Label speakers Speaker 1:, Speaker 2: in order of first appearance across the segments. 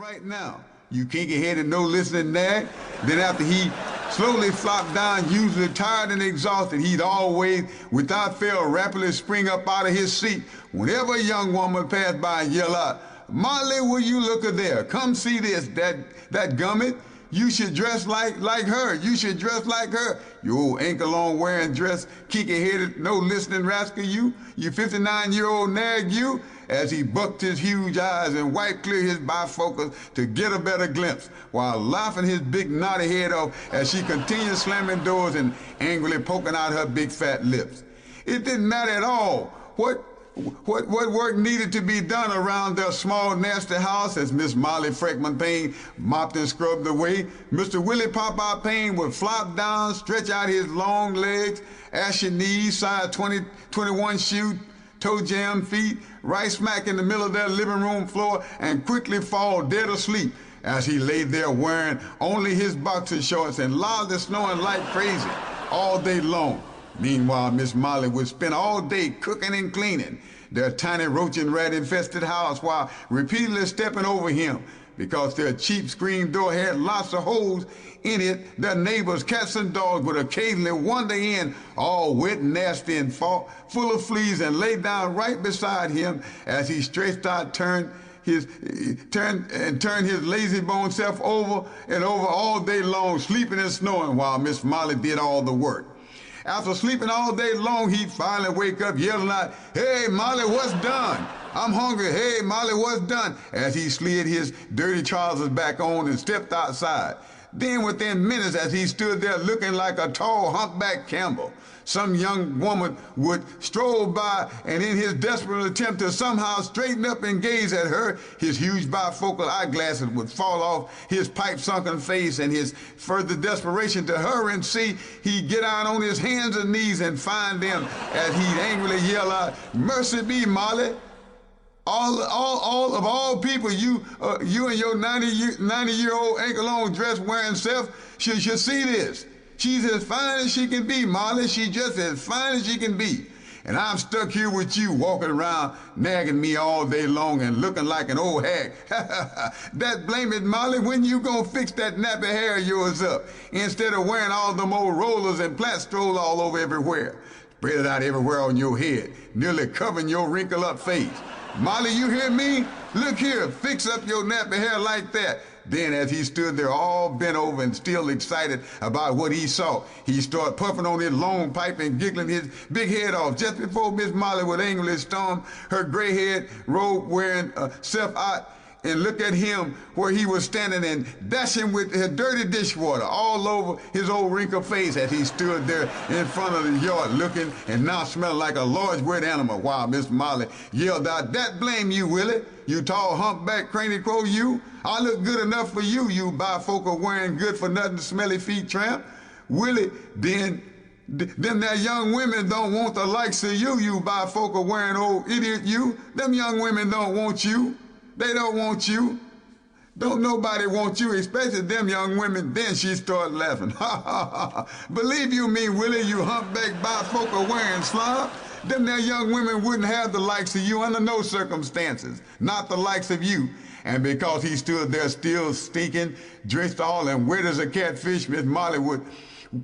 Speaker 1: right now. You kinky-headed, no-listening nag. Then after he slowly flopped down, usually tired and exhausted, he'd always, without fail, rapidly spring up out of his seat whenever a young woman passed by and yell out, "Molly, will you look there? Come see this, that gummit. You should dress like her. You should dress like her. You old ankle-long wearing dress, kinky-headed, no-listening rascal, you 59-year-old nag, you," as he bucked his huge eyes and wiped clear his bifocals to get a better glimpse, while laughing his big knotty head off as she continued slamming doors and angrily poking out her big fat lips. It didn't matter at all what work needed to be done around their small, nasty house as Miss Molly Freckman Payne mopped and scrubbed away. Mr. Willie Popeye Payne would flop down, stretch out his long legs, ashy knees, size 21 shoe, toe jam feet, right smack in the middle of their living room floor, and quickly fall dead asleep as he lay there wearing only his boxer shorts and loudly snoring like crazy all day long. Meanwhile, Miss Molly would spend all day cooking and cleaning their tiny roach and rat infested house while repeatedly stepping over him because their cheap screen door had lots of holes in it. Their neighbors, cats and dogs, would occasionally wander in all wet and nasty and full of fleas and lay down right beside him as he stretched out, turned his lazy bone self over and over all day long, sleeping and snoring while Miss Molly did all the work. After sleeping all day long, he'd finally wake up yelling out, "Hey, Molly, what's done? I'm hungry. Hey, Molly, what's done?" as he slid his dirty trousers back on and stepped outside. Then within minutes, as he stood there looking like a tall humpback Campbell, some young woman would stroll by, and in his desperate attempt to somehow straighten up and gaze at her, his huge bifocal eyeglasses would fall off his pipe-sunken face, and his further desperation to hurry and see, he'd get out on his hands and knees and find them as he'd angrily yell out, "Mercy be, Molly. All of all people, you and your 90-year-old ankle-long dress-wearing self should see this. She's as fine as she can be, Molly. She's just as fine as she can be. And I'm stuck here with you, walking around nagging me all day long and looking like an old hag. That blame it, Molly, when you gonna fix that nappy hair of yours up instead of wearing all them old rollers and plastros all over everywhere? Spread it out everywhere on your head, nearly covering your wrinkled-up face. Molly, you hear me? Look here, fix up your nappy hair like that." Then as he stood there all bent over and still excited about what he saw, he started puffing on his long pipe and giggling his big head off just before Miss Molly would angrily storm her gray-haired robe-wearing self out and look at him where he was standing and dashing with his dirty dishwater all over his old wrinkled face as he stood there in front of the yard looking and now smelling like a large wet animal while Miss Molly yelled out, "That blame you, Willie, you tall humpback cranny crow, you. I look good enough for you, you bifocal wearing good for nothing smelly feet tramp. Willie, then them that young women don't want the likes of you, you bifocal wearing old idiot, you. Them young women don't want you. They don't want you. Don't nobody want you, especially them young women." Then she started laughing. "Ha, ha, ha, ha. Believe you me, Willie, you humpback bifocal wearing slob. Them there young women wouldn't have the likes of you under no circumstances, not the likes of you." And because he stood there still stinking, drenched all and wet as a catfish, Miss Molly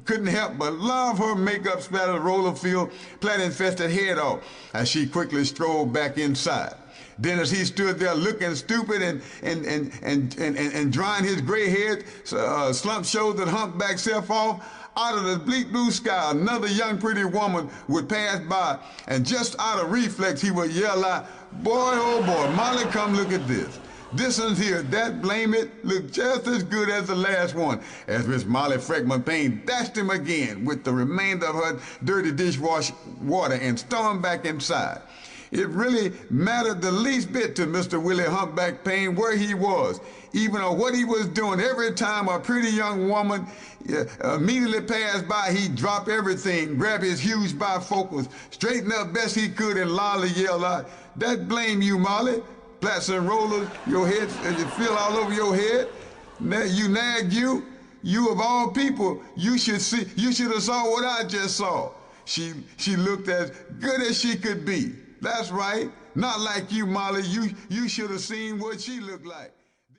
Speaker 1: couldn't help but love her makeup splattered roller field, plant-infested head off as she quickly strolled back inside. Then as he stood there looking stupid and drying his gray head, slump-shouldered humpback self off, out of the bleak blue sky, another young pretty woman would pass by, and just out of reflex, he would yell out, "Boy, oh boy, Molly, come look at this. This one's here, that blame it, look just as good as the last one," as Miss Molly Freckman Payne dashed him again with the remainder of her dirty dishwash water and stormed back inside. It really mattered the least bit to Mr. Willie Humpback Payne where he was, even or what he was doing. Every time a pretty young woman immediately passed by, he'd drop everything, grab his huge bifocals, straighten up best he could, and loudly yell out, "That blame you, Molly. Plats and rollers, your head, you feel all over your head. You nag you. You of all people, you should have saw what I just saw." She looked as good as she could be. That's right. Not like you, Molly. You should have seen what she looked like.